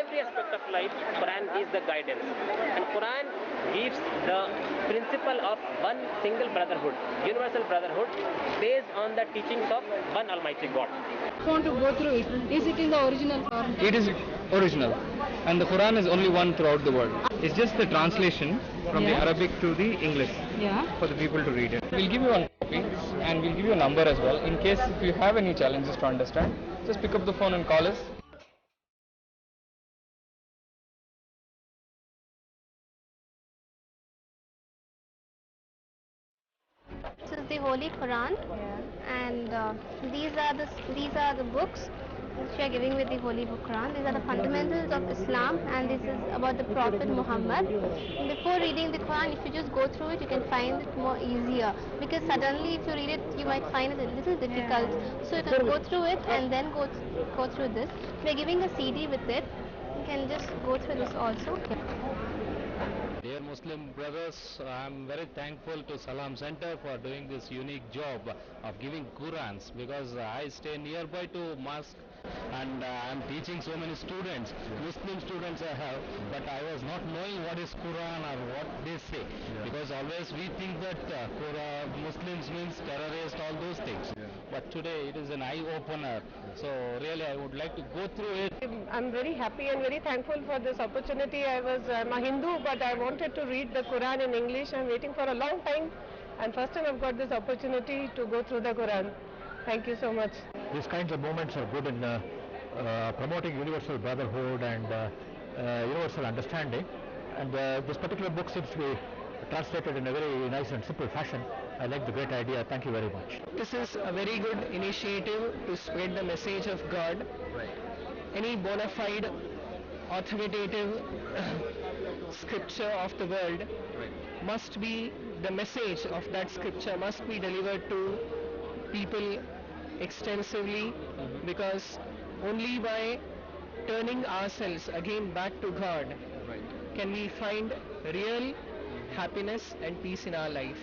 every aspect of life, Quran is the guidance. And Quran gives the principle of one single brotherhood, universal brotherhood, based on the teachings of one Almighty God. Want to go through it. Is it in the original form? It is original, and the Quran is only one throughout the world. It's just the translation from the Arabic to the English for the people to read it. We'll give you one copy and we'll give you a number as well. In case if you have any challenges to understand, just pick up the phone and call us. This is the Holy Quran, and these are the books which we are giving with the Holy Quran. These are the fundamentals of Islam, and this is about the Prophet Muhammad. Before reading the Quran, if you just go through it, you can find it more easier. Because suddenly, if you read it, you might find it a little difficult. So you can go through it and then go through this. We are giving a CD with it. You can just go through this also. Dear Muslim brothers, I am very thankful to Salam Center for doing this unique job of giving Qurans, because I stay nearby to mosque and I am teaching so many students, Muslim students I have, but I was not knowing what is Quran or what they say, because always we think that Quran, Muslims means terrorist, all those things. But today it is an eye-opener, so really I would like to go through it. I'm very happy and very thankful for this opportunity. I'm a Hindu, but I wanted to read the Quran in English. I'm waiting for a long time, and first time I've got this opportunity to go through the Quran. Thank you so much. These kinds of movements are good in promoting universal brotherhood and universal understanding. And this particular book seems to be translated in a very nice and simple fashion. I like the great idea. Thank you very much. This is a very good initiative to spread the message of God. Any bona fide, authoritative scripture of the world must be, the message of that scripture must be delivered to people extensively, because only by turning ourselves again back to God can we find real happiness and peace in our life.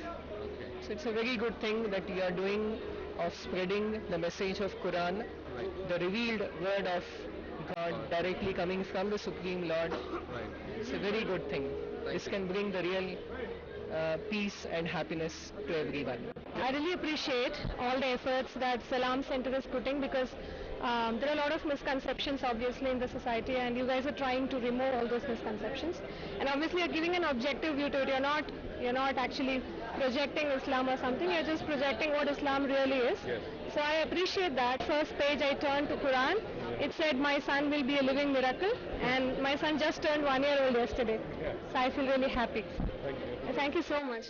So it's a very good thing that you are doing, of spreading the message of Quran, the revealed word of God directly coming from the Supreme Lord. It's a very good thing. This can bring the real peace and happiness to everyone. I really appreciate all the efforts that Salam Center is putting, because there are a lot of misconceptions obviously in the society, and you guys are trying to remove all those misconceptions. And obviously you're giving an objective view to it. You're not actually projecting Islam or something. You're just projecting what Islam really is. So I appreciate that. First page I turned to Quran. It said my son will be a living miracle, and my son just turned 1 year old yesterday. So I feel really happy. Thank you so much.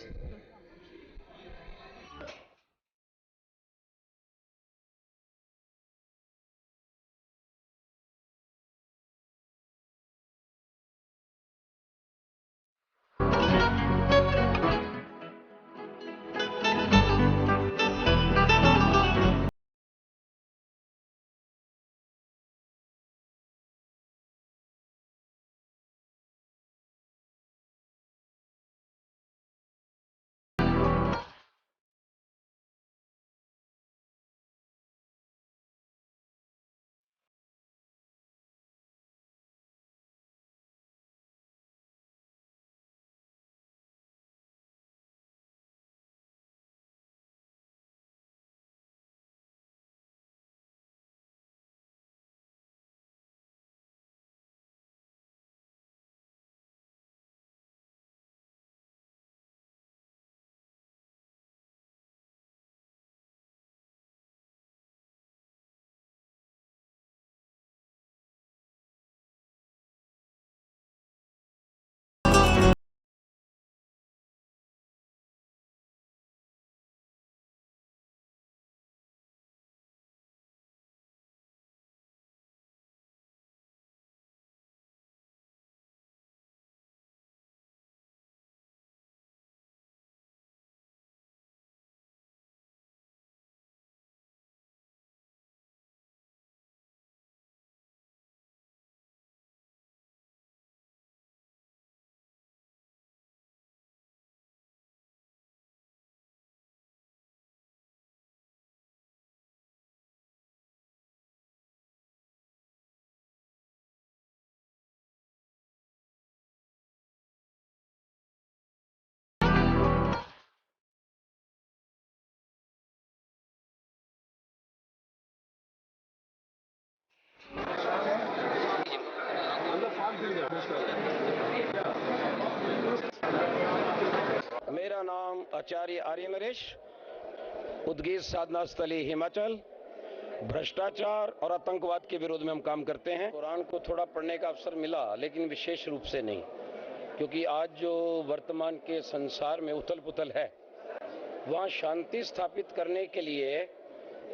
आचार्य आर्य नरेश, उद्गीर साधना स्थली हिमाचल। भ्रष्टाचार और आतंकवाद के विरोध में हम काम करते हैं। कुरान को थोड़ा पढ़ने का अवसर मिला, लेकिन विशेष रूप से नहीं, क्योंकि आज जो वर्तमान के संसार में उथल पुथल है, वहाँ शांति स्थापित करने के लिए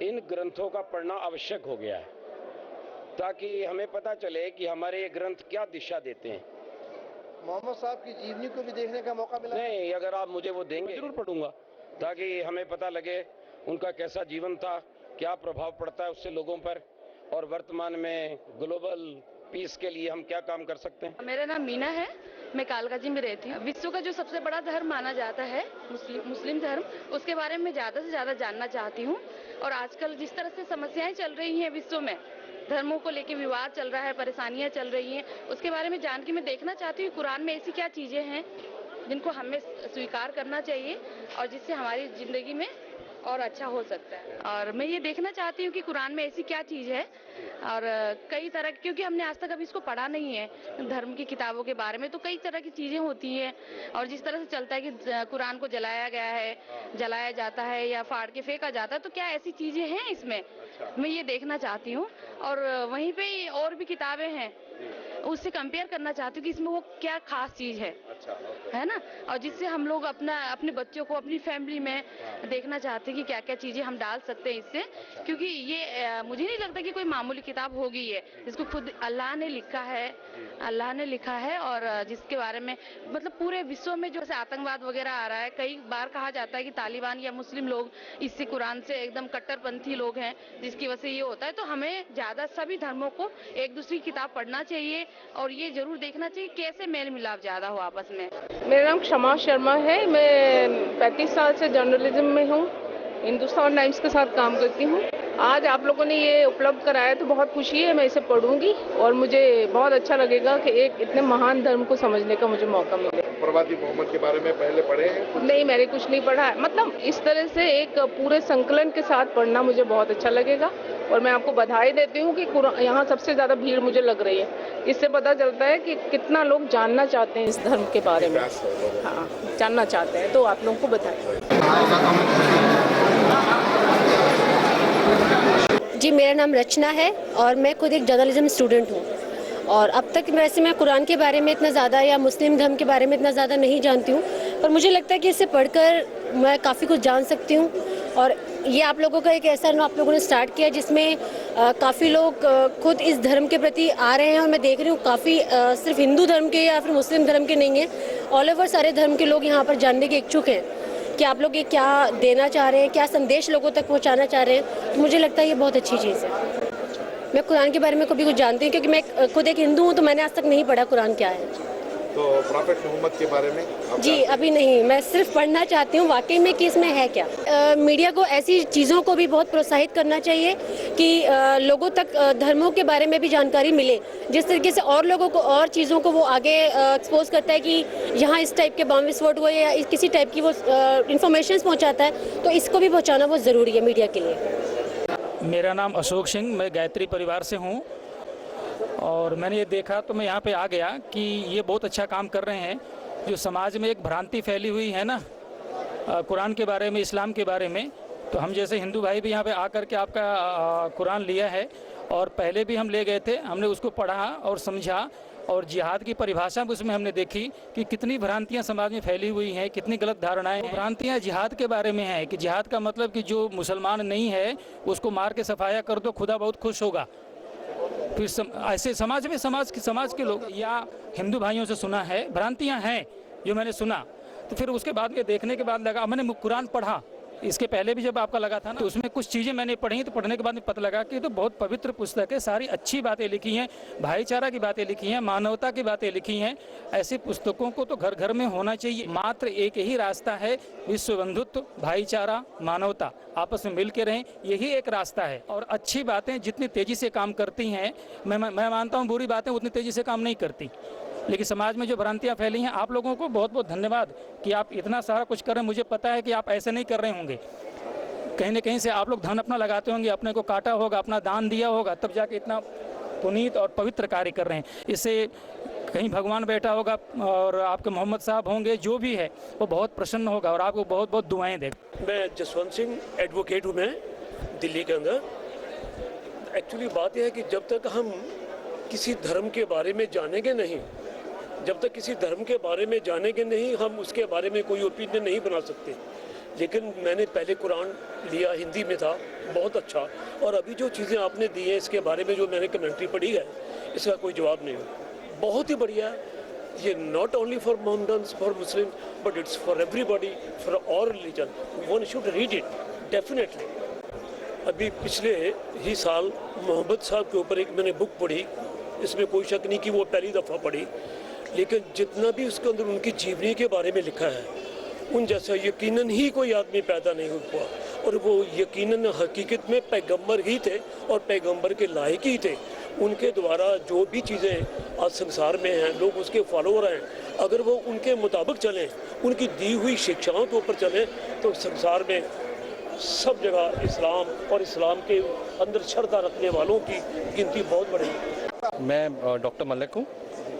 इन ग्रंथों का पढ़ना आवश्यक हो गया है, ताकि हमें पता चले कि हमारे ये ग्रंथ क्या दिशा देते हैं। मोहम्मद साहब की जीवनी को भी देखने का मौका मिला? नहीं, अगर आप मुझे वो देंगे जरूर पढ़ूंगा, ताकि हमें पता लगे उनका कैसा जीवन था, क्या प्रभाव पड़ता है उससे लोगों पर, और वर्तमान में ग्लोबल पीस के लिए हम क्या काम कर सकते हैं। मेरा नाम मीना है, मैं कालकाजी में रहती हूँ। विश्व का जो सबसे बड़ा धर्म माना जाता है मुस्लिम धर्म, उसके बारे में ज़्यादा से ज़्यादा जानना चाहती हूँ। और आजकल जिस तरह से समस्याएं चल रही हैं विश्व में, धर्मों को लेकर विवाद चल रहा है, परेशानियां चल रही हैं, उसके बारे में जान के मैं देखना चाहती हूँ कुरान में ऐसी क्या चीज़ें हैं जिनको हमें स्वीकार करना चाहिए और जिससे हमारी ज़िंदगी में और अच्छा हो सकता है। और मैं ये देखना चाहती हूँ कि कुरान में ऐसी क्या चीज़ है, और कई तरह, क्योंकि हमने आज तक अभी इसको पढ़ा नहीं है धर्म की किताबों के बारे में, तो कई तरह की चीज़ें होती हैं। और जिस तरह से चलता है कि कुरान को जलाया गया है, जलाया जाता है या फाड़ के फेंका जाता है, तो क्या ऐसी चीज़ें हैं इसमें, मैं ये देखना चाहती हूँ। और वहीं पे और भी किताबें हैं, उससे कंपेयर करना चाहती हूँ कि इसमें वो क्या खास चीज़ है ना, और जिससे हम लोग अपने बच्चों को अपनी फैमिली में देखना चाहते हैं कि क्या क्या चीज़ें हम डाल सकते हैं इससे, क्योंकि ये मुझे नहीं लगता कि कोई मामूली किताब होगी ये, जिसको खुद अल्लाह ने लिखा है और जिसके बारे में मतलब पूरे विश्व में जो से आतंकवाद वगैरह आ रहा है, कई बार कहा जाता है कि तालिबान या मुस्लिम लोग इससे कुरान से एकदम कट्टरपंथी लोग हैं, जिसकी वजह से ये होता है। तो हमें ज़्यादा सभी धर्मों को एक दूसरी किताब पढ़ना चाहिए और ये जरूर देखना चाहिए कैसे मेल मिलाप ज़्यादा हो आपस में। मेरा नाम क्षमा शर्मा है, मैं 35 साल से जर्नलिज्म में हूँ, हिंदुस्तान टाइम्स के साथ काम करती हूँ। आज आप लोगों ने ये उपलब्ध कराया तो बहुत खुशी है, मैं इसे पढ़ूंगी और मुझे बहुत अच्छा लगेगा कि एक इतने महान धर्म को समझने का मुझे मौका मिले। प्रवादी मोहम्मद के बारे में पहले पढ़े हैं? नहीं, मैंने कुछ नहीं पढ़ा है, मतलब इस तरह से एक पूरे संकलन के साथ पढ़ना मुझे बहुत अच्छा लगेगा। और मैं आपको बधाई देती हूँ कि यहाँ सबसे ज़्यादा भीड़ मुझे लग रही है, इससे पता चलता है कि कितना लोग जानना चाहते हैं इस धर्म के बारे में। हाँ, जानना चाहते हैं, तो आप लोगों को बधाई। जी, मेरा नाम रचना है और मैं खुद एक जर्नलिज्म स्टूडेंट हूँ। और अब तक वैसे मैं कुरान के बारे में इतना ज़्यादा या मुस्लिम धर्म के बारे में इतना ज़्यादा नहीं जानती हूँ, पर मुझे लगता है कि इसे पढ़कर मैं काफ़ी कुछ जान सकती हूँ। और ये आप लोगों का एक ऐसा आप लोगों ने स्टार्ट किया जिसमें काफ़ी लोग खुद इस धर्म के प्रति आ रहे हैं। और मैं देख रही हूँ काफ़ी सिर्फ हिंदू धर्म के या फिर मुस्लिम धर्म के नहीं हैं, ऑल ओवर सारे धर्म के लोग यहाँ पर जानने के इच्छुक हैं कि आप लोग ये क्या देना चाह रहे हैं, क्या संदेश लोगों तक पहुँचाना चाह रहे हैं। तो मुझे लगता है ये बहुत अच्छी चीज़ है। मैं कुरान के बारे में कभी कुछ जानती हूँ क्योंकि मैं खुद एक हिंदू हूँ, तो मैंने आज तक नहीं पढ़ा कुरान क्या है। तो प्रॉफेट मोहम्मद के बारे में जी अभी नहीं, मैं सिर्फ पढ़ना चाहती हूँ वाकई में कि इसमें है क्या। मीडिया को ऐसी चीज़ों को भी बहुत प्रोत्साहित करना चाहिए कि लोगों तक धर्मों के बारे में भी जानकारी मिले, जिस तरीके से और लोगों को और चीज़ों को वो आगे एक्सपोज करता है कि यहाँ इस टाइप के बम विस्फोट हुए या किसी टाइप की वो इन्फॉर्मेशन पहुँचाता है, तो इसको भी पहुँचाना बहुत ज़रूरी है मीडिया के लिए। मेरा नाम अशोक सिंह, मैं गायत्री परिवार से हूँ और मैंने ये देखा तो मैं यहाँ पे आ गया कि ये बहुत अच्छा काम कर रहे हैं। जो समाज में एक भ्रांति फैली हुई है ना कुरान के बारे में, इस्लाम के बारे में, तो हम जैसे हिंदू भाई भी यहाँ पे आकर के आपका कुरान लिया है और पहले भी हम ले गए थे, हमने उसको पढ़ा और समझा और जिहाद की परिभाषा भी उसमें हमने देखी कि कितनी भ्रांतियाँ समाज में फैली हुई हैं, कितनी गलत धारणाएं। भ्रांतियाँ जिहाद के बारे में हैं कि जिहाद का मतलब कि जो मुसलमान नहीं है उसको मार के सफाया कर दो, खुदा बहुत खुश होगा। फिर ऐसे समाज में समाज के लोग या हिंदू भाइयों से सुना है, भ्रांतियां हैं जो मैंने सुना। तो फिर उसके बाद में देखने के बाद लगा, मैंने कुरान पढ़ा, इसके पहले भी जब आपका लगा था ना, तो उसमें कुछ चीज़ें मैंने पढ़ी, तो पढ़ने के बाद में पता लगा कि तो बहुत पवित्र पुस्तक है, सारी अच्छी बातें लिखी हैं, भाईचारा की बातें लिखी हैं, मानवता की बातें लिखी हैं। ऐसी पुस्तकों को तो घर घर में होना चाहिए। मात्र एक ही रास्ता है, विश्व बंधुत्व, भाईचारा, मानवता, आपस में मिल के रहें, यही एक रास्ता है। और अच्छी बातें जितनी तेज़ी से काम करती हैं, मैं मानता हूँ बुरी बातें उतनी तेज़ी से काम नहीं करती, लेकिन समाज में जो भ्रांतियाँ फैली हैं, आप लोगों को बहुत बहुत धन्यवाद कि आप इतना सारा कुछ कर रहे हैं। मुझे पता है कि आप ऐसे नहीं कर रहे होंगे, कहीं न कहीं से आप लोग धन अपना लगाते होंगे, अपने को काटा होगा, अपना दान दिया होगा, तब जाके इतना पुनीत और पवित्र कार्य कर रहे हैं। इससे कहीं भगवान बैठा होगा और आपके मोहम्मद साहब होंगे, जो भी है वो बहुत प्रसन्न होगा और आपको बहुत बहुत दुआएं देगा। मैं जसवंत सिंह एडवोकेट हूँ, मैं दिल्ली के अंदर। एक्चुअली बात यह है कि जब तक हम किसी धर्म के बारे में जानेंगे नहीं, जब तक किसी धर्म के बारे में जानेंगे नहीं, हम उसके बारे में कोई ओपिनियन नहीं बना सकते। लेकिन मैंने पहले कुरान लिया, हिंदी में था, बहुत अच्छा, और अभी जो चीज़ें आपने दी हैं इसके बारे में जो मैंने कमेंट्री पढ़ी है, इसका कोई जवाब नहीं हो। बहुत ही बढ़िया है ये, not only for Mohammedans, for Muslim, but it's for everybody, for all religion. One should read it definitely. अभी पिछले ही साल मोहम्मद साहब के ऊपर एक मैंने बुक पढ़ी, इसमें कोई शक नहीं कि वो पहली दफ़ा पढ़ी, लेकिन जितना भी उसके अंदर उनकी जीवनी के बारे में लिखा है, उन जैसा यकीनन ही कोई आदमी पैदा नहीं हुआ, और वो यकीनन हकीकत में पैगंबर ही थे और पैगंबर के लायक ही थे। उनके द्वारा जो भी चीज़ें आज संसार में हैं, लोग उसके फॉलोअर हैं, अगर वो उनके मुताबिक चलें, उनकी दी हुई शिक्षाओं के ऊपर चलें, तो संसार में सब जगह इस्लाम और इस्लाम के अंदर श्रद्धा रखने वालों की गिनती बहुत बढ़ेगी। मैं डॉक्टर मलिक हूँ,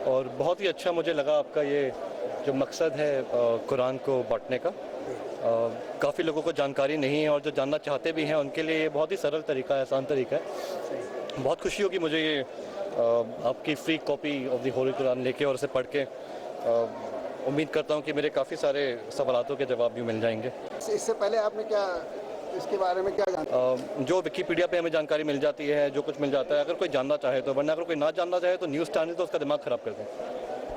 और बहुत ही अच्छा मुझे लगा आपका ये जो मकसद है कुरान को बांटने का। काफ़ी लोगों को जानकारी नहीं है, और जो जानना चाहते भी हैं उनके लिए ये बहुत ही सरल तरीका है, आसान तरीका है। बहुत खुशी होगी मुझे ये आपकी free copy of the Holi Quran लेके और उसे पढ़ के उम्मीद करता हूँ कि मेरे काफ़ी सारे सवालों के जवाब भी मिल जाएंगे। इससे पहले आपने क्या इसके बारे में क्या जाना? जो विकीपीडिया पे हमें जानकारी मिल जाती है, जो कुछ मिल जाता है, अगर कोई जानना चाहे तो, वरना अगर कोई ना जानना चाहे तो न्यूज़ चैनल तो उसका दिमाग ख़राब कर दें,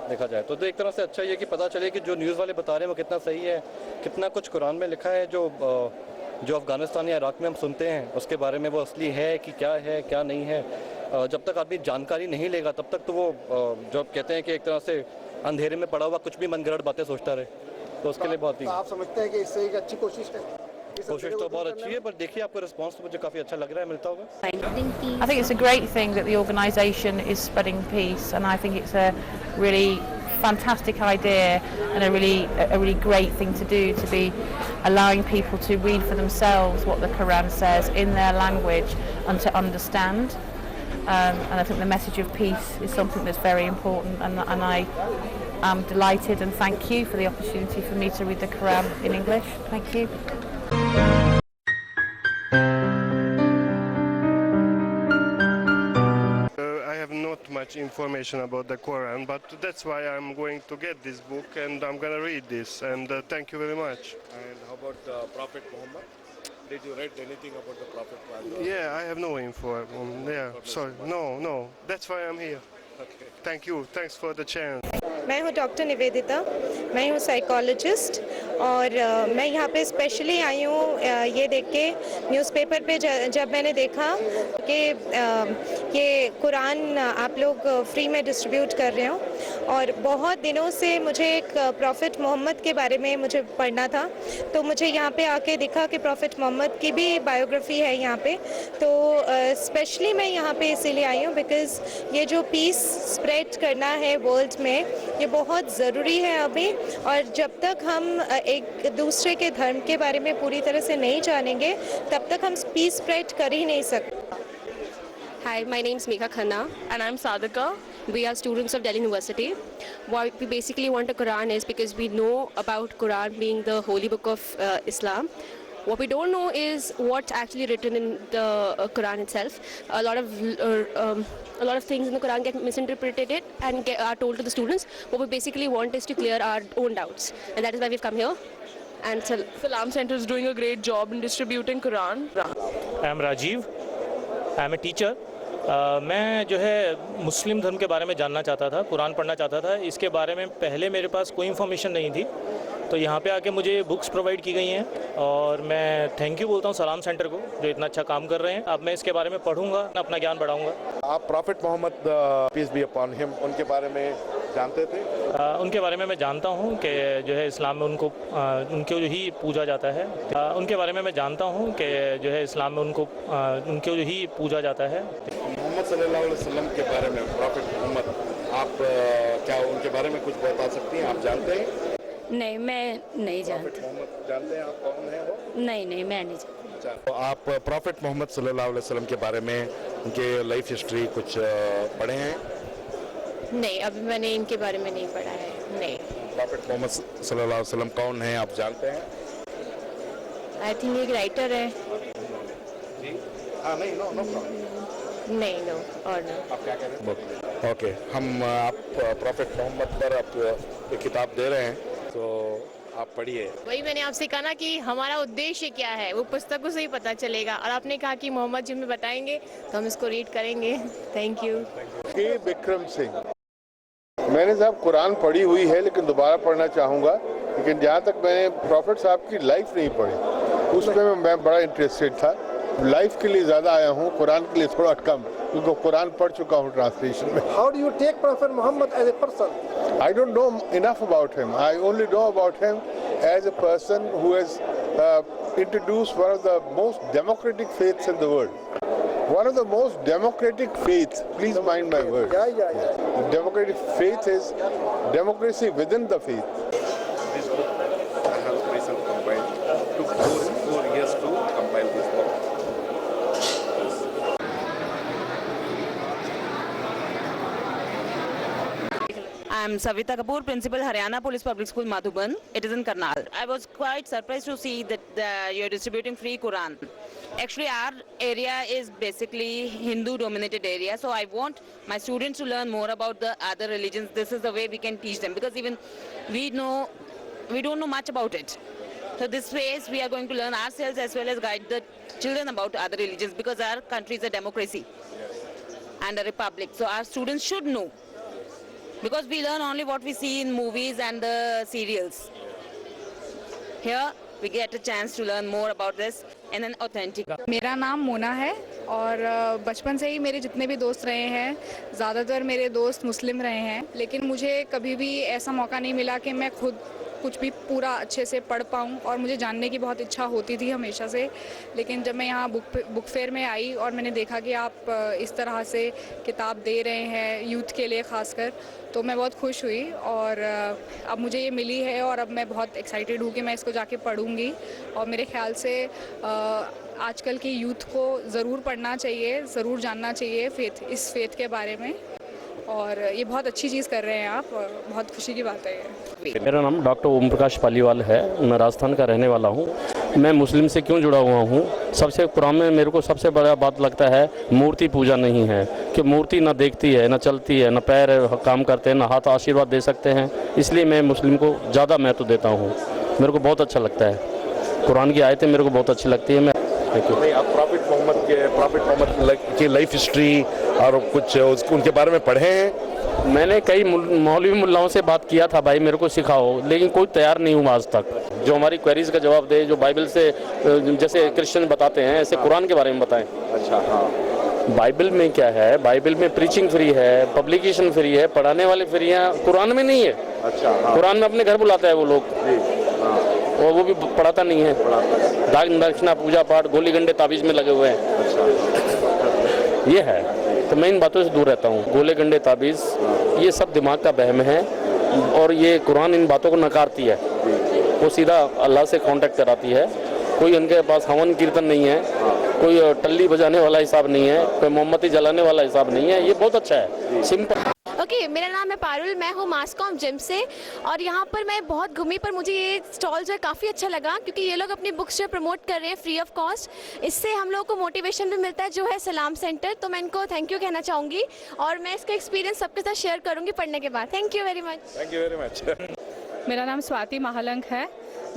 देखा जाए तो एक तरह से अच्छा ये कि पता चले कि जो न्यूज़ वाले बता रहे हैं वो कितना सही है, कितना कुछ कुरान में लिखा है जो अफ़गानिस्तान या इराक़ में हम सुनते हैं उसके बारे में वो असली है कि क्या है क्या नहीं है। जब तक आदमी जानकारी नहीं लेगा तब तक तो वो जो कहते हैं कि एक तरह से अंधेरे में पड़ा हुआ कुछ भी मनगढ़ंत बातें सोचता रहे, तो उसके लिए बहुत ही। आप समझते हैं कि इससे एक अच्छी कोशिश है? कोशिश तो बहुत अच्छी है, पर देखिए आपका रिस्पांस तो मुझे काफ़ी अच्छा लग रहा है, मिलता होगा। I think it's a great thing that the organisation is spreading peace, and I think it's a really fantastic idea and a really great thing to do, to be allowing people to read for themselves what the Quran says in their language and to understand. And I think the message of peace is something that's very important, and I am delighted and thank you for the opportunity for me to read the Quran in English. Thank you. I have not much information about the Quran, but that's why I'm going to get this book and I'm going to read this, and thank you very much. And how about Prophet Muhammad? Did you read anything about the Prophet Muhammad? Yeah, I have no info. Sorry, no. That's why I'm here. Okay. Thank you. Thanks for the chance. मैं हूँ doctor Nivedita, मैं हूँ psychologist, और मैं यहाँ पे specially I हूँ ये देख के न्यूज़पेपर पे जब मैंने देखा कि ये कुरान आप लोग फ्री में डिस्ट्रीब्यूट कर रहे हो, और बहुत दिनों से मुझे एक प्रॉफिट मोहम्मद के बारे में मुझे पढ़ना था, तो मुझे यहाँ पे आके दिखा कि प्रॉफिट मोहम्मद की भी बायोग्राफी है यहाँ पे। तो स्पेशली मैं यहाँ पे इसीलिए आई हूँ बिकॉज़ ये जो पीस स्प्रेड करना है वर्ल्ड में, ये बहुत ज़रूरी है अभी, और जब तक हम एक दूसरे के धर्म के बारे में पूरी तरह से नहीं जानेंगे तब तक हम पीस स्प्रेड कर ही नहीं सकते। Hi, my name is Megha Khanna and I'm Sadhika. We are students of Delhi University. Why we basically want a Quran is because we know about Quran being the holy book of Islam. What we don't know is what's actually written in the Quran itself. A lot of things in the Quran get misinterpreted and are told to the students. What we basically want is to clear our own doubts, and that is why we've come here. And Salam Center is doing a great job in distributing Quran. I am Rajiv. I am a teacher. मैं जो है मुस्लिम धर्म के बारे में जानना चाहता था, कुरान पढ़ना चाहता था। इसके बारे में पहले मेरे पास कोई इन्फॉर्मेशन नहीं थी, तो यहाँ पे आके मुझे बुक्स प्रोवाइड की गई हैं, और मैं थैंक यू बोलता हूँ सलाम सेंटर को जो इतना अच्छा काम कर रहे हैं। अब मैं इसके बारे में पढ़ूंगा, अपना ज्ञान बढ़ाऊंगा। आप prophet Mohammad peace be upon him उनके बारे में जानते थे? उनके बारे में मैं जानता हूँ कि जो है इस्लाम में उनको जो ही पूजा जाता है। उनके बारे में मैं जानता हूँ कि जो है इस्लाम में उनको जो ही पूजा जाता है। मोहम्मद सल्लल्लाहु अलैहि वसल्लम के बारे में, प्रॉफिट मोहम्मद, आप क्या उनके बारे में कुछ बता सकती हैं? आप जानते हैं? नहीं, मैं नहीं जानती। मोहम्मद जानते हैं आप कौन है वो? नहीं, मैं नहीं जानती। अच्छा, तो आप प्रॉफिट मोहम्मद सल्लल्लाहु अलैहि वसल्लम के बारे में उनके लाइफ हिस्ट्री कुछ पढ़े हैं? नहीं, अभी मैंने इनके बारे में नहीं पढ़ा है, नहीं। प्रॉफिट मोहम्मद सल्लल्लाहु अलैहि वसल्लम कौन है, आप जानते हैं? आई थिंक एक राइटर है। जी हाँ, नहीं, नो प्रॉब्लम। नहीं, नो और नो। आप क्या कह रहे हैं? ओके, हम आप प्रॉफिट मोहम्मद पर आप एक किताब दे रहे हैं, तो आप पढ़िए। वही मैंने आपसे कहा ना कि हमारा उद्देश्य क्या है, वो पुस्तकों से ही पता चलेगा। और आपने कहा कि मोहम्मद जी हमें बताएंगे, तो हम इसको रीड करेंगे। Thank you. विक्रम सिंह। मैंने साहब कुरान पढ़ी हुई है, लेकिन दोबारा पढ़ना चाहूँगा। लेकिन जहाँ तक मैंने प्रॉफिट साहब की लाइफ नहीं पढ़ी, उसमें मैं बड़ा इंटरेस्टेड था। लाइफ के लिए ज़्यादा आया हूँ, कुरान के लिए थोड़ा कम, क्योंकि कुरान पढ़ चुका हूँ ट्रांसलेशन में। How do you take Prophet Muhammad as a person? I don't know enough about him. I only know about him as a person who has introduced one of the most democratic faiths in the world. One of the most democratic faiths, please mind my words. Yeah. The democratic faith is democracy within the faith. This book I have recently compiled. Took 4 years to compile this book. I am Savita Kapoor, Principal Haryana Police Public School, Madhuban. It is in Karnal. I was quite surprised to see that you're distributing free Quran. Actually, our area is basically Hindu-dominated area, so I want my students to learn more about the other religions. This is the way we can teach them, because even we don't know much about it. So this ways we are going to learn ourselves as well as guide the children about other religions, because our country is a democracy and a republic. So our students should know. Because we learn only what we see in movies and the serials. Here we get a chance to learn more about this in an authentic. मेरा नाम मोना है और बचपन से ही मेरे जितने भी दोस्त रहे हैं, ज़्यादातर मेरे दोस्त मुस्लिम रहे हैं, लेकिन मुझे कभी भी ऐसा मौका नहीं मिला कि मैं खुद कुछ भी पूरा अच्छे से पढ़ पाऊँ, और मुझे जानने की बहुत इच्छा होती थी हमेशा से। लेकिन जब मैं यहाँ बुक फेयर में आई और मैंने देखा कि आप इस तरह से किताब दे रहे हैं यूथ के लिए ख़ासकर, तो मैं बहुत खुश हुई। और अब मुझे ये मिली है और अब मैं बहुत एक्साइटेड हूँ कि मैं इसको जाके पढ़ूँगी। और मेरे ख्याल से आजकल की यूथ को ज़रूर पढ़ना चाहिए, ज़रूर जानना चाहिए इस फेथ के बारे में। और ये बहुत अच्छी चीज़ कर रहे हैं आप, बहुत खुशी की बात है ये। मेरा नाम डॉक्टर ओम प्रकाश पालीवाल है, मैं राजस्थान का रहने वाला हूँ। मैं मुस्लिम से क्यों जुड़ा हुआ हूँ? सबसे कुरान में मेरे को सबसे बड़ा बात लगता है मूर्ति पूजा नहीं है, कि मूर्ति ना देखती है, ना चलती है, ना पैर काम करते हैं, ना हाथ आशीर्वाद दे सकते हैं। इसलिए मैं मुस्लिम को ज़्यादा महत्व देता हूँ, मेरे को बहुत अच्छा लगता है। कुरान की आयतें मेरे को बहुत अच्छी लगती है। नहीं, आप प्रॉफिट मोहम्मद की लाइफ हिस्ट्री और कुछ उनके बारे में पढ़े हैं? मैंने कई मौलवी मुल्लाओं से बात किया था, भाई मेरे को सिखाओ, लेकिन कोई तैयार नहीं हुआ आज तक जो हमारी क्वेरीज का जवाब दे, जो बाइबल से जैसे क्रिश्चियन बताते हैं ऐसे कुरान के बारे में बताएं। अच्छा, हाँ। बाइबल में क्या है? बाइबल में प्रीचिंग फ्री है, पब्लिकेशन फ्री है, पढ़ाने वाले फ्री हैं। कुरान में नहीं है। अच्छा, हाँ। कुरान में अपने घर बुलाता है वो लोग, और वो भी पढ़ाता नहीं है। दान दक्षिणा पूजा पाठ गोली गंडे ताबीज में लगे हुए हैं। अच्छा। ये है, तो मैं इन बातों से दूर रहता हूँ। गोले गंडे ताबीज ये सब दिमाग का बहम है, और ये कुरान इन बातों को नकारती है। वो सीधा अल्लाह से कांटेक्ट कराती है। कोई उनके पास हवन कीर्तन नहीं है, कोई टल्ली बजाने वाला हिसाब नहीं है, कोई मोमबत्ती जलाने वाला हिसाब नहीं है। ये बहुत अच्छा है, सिंपल। ओके, मेरा नाम है पारुल, मैं हूँ मास्कॉम जिम से, और यहाँ पर मैं बहुत घूमी, पर मुझे ये स्टॉल जो है काफ़ी अच्छा लगा, क्योंकि ये लोग अपनी बुक्स जो प्रमोट कर रहे हैं फ्री ऑफ कॉस्ट। इससे हम लोगों को मोटिवेशन भी मिलता है, जो है सलाम सेंटर। तो मैं इनको थैंक यू कहना चाहूँगी, और मैं इसका एक्सपीरियंस सबके साथ शेयर करूँगी पढ़ने के बाद। Thank you very much. Thank you very much. मेरा नाम स्वाति महालंक है,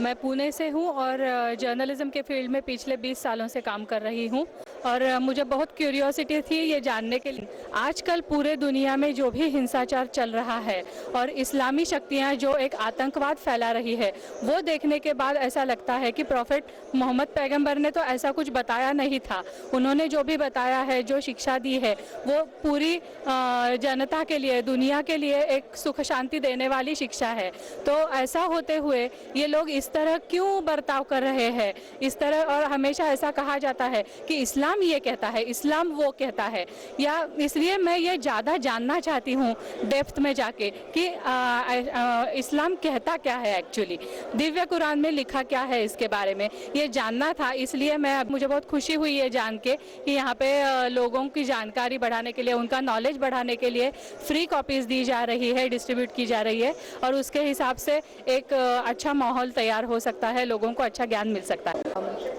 मैं पुणे से हूँ और जर्नलिज्म के फील्ड में पिछले 20 सालों से काम कर रही हूँ। और मुझे बहुत क्यूरियोसिटी थी ये जानने के लिए, आजकल पूरे दुनिया में जो भी हिंसाचार चल रहा है और इस्लामी शक्तियाँ जो एक आतंकवाद फैला रही है, वो देखने के बाद ऐसा लगता है कि प्रॉफिट मोहम्मद पैगंबर ने तो ऐसा कुछ बताया नहीं था। उन्होंने जो भी बताया है, जो शिक्षा दी है, वो पूरी जनता के लिए, दुनिया के लिए एक सुख शांति देने वाली शिक्षा है। तो ऐसा होते हुए ये लोग इस तरह क्यों बर्ताव कर रहे हैं, इस तरह। और हमेशा ऐसा कहा जाता है कि इस्लाम ये कहता है, इस्लाम वो कहता है, या इस इसलिए मैं ये ज़्यादा जानना चाहती हूँ डेप्थ में जाके कि इस्लाम कहता क्या है एक्चुअली, दिव्य कुरान में लिखा क्या है इसके बारे में, ये जानना था। इसलिए मुझे बहुत खुशी हुई ये जान के कि यहाँ पे लोगों की जानकारी बढ़ाने के लिए, उनका नॉलेज बढ़ाने के लिए फ्री कॉपीज़ दी जा रही है, डिस्ट्रीब्यूट की जा रही है, और उसके हिसाब से एक अच्छा माहौल तैयार हो सकता है, लोगों को अच्छा ज्ञान मिल सकता है।